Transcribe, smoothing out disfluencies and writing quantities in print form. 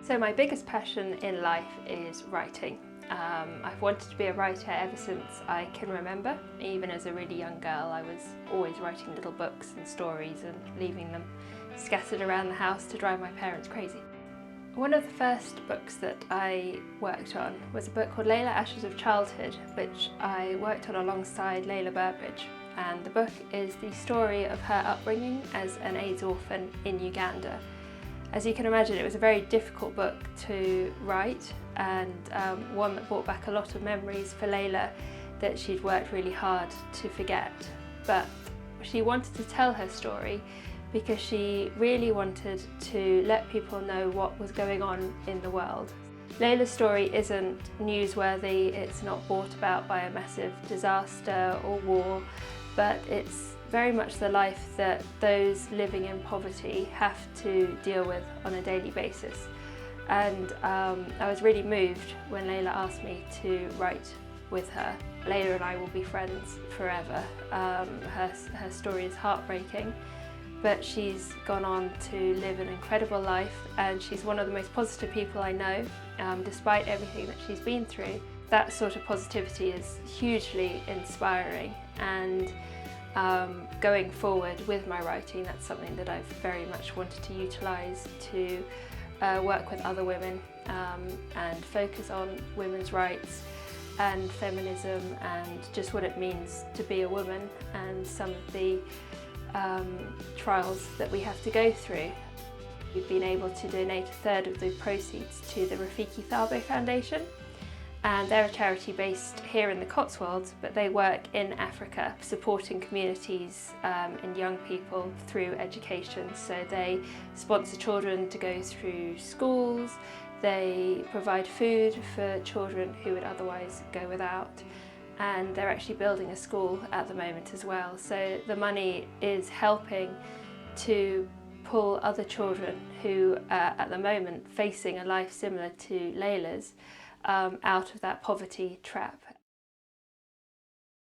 So my biggest passion in life is writing. I've wanted to be a writer ever since I can remember. Even as a really young girl, I was always writing little books and stories and leaving them scattered around the house to drive my parents crazy. One of the first books that I worked on was a book called Lela Ashes of Childhood, which I worked on alongside Lela Burbridge. And the book is the story of her upbringing as an AIDS orphan in Uganda. As you can imagine, it was a very difficult book to write, and one that brought back a lot of memories for Lela that she'd worked really hard to forget. But she wanted to tell her story because she really wanted to let people know what was going on in the world. Lela's story isn't newsworthy, it's not brought about by a massive disaster or war, but it's very much the life that those living in poverty have to deal with on a daily basis. And I was really moved when Lela asked me to write with her. Lela and I will be friends forever. Her story is heartbreaking, but she's gone on to live an incredible life, and she's one of the most positive people I know, despite everything that she's been through. That sort of positivity is hugely inspiring, and going forward with my writing, that's something that I've very much wanted to utilise to work with other women and focus on women's rights and feminism and just what it means to be a woman and some of the trials that we have to go through. We've been able to donate a third of the proceeds to the Rafiki Thabo Foundation, and they're a charity based here in the Cotswolds, but they work in Africa supporting communities and young people through education. So they sponsor children to go through schools, they provide food for children who would otherwise go without, and they're actually building a school at the moment as well. So the money is helping to pull other children who are at the moment facing a life similar to Lela's out of that poverty trap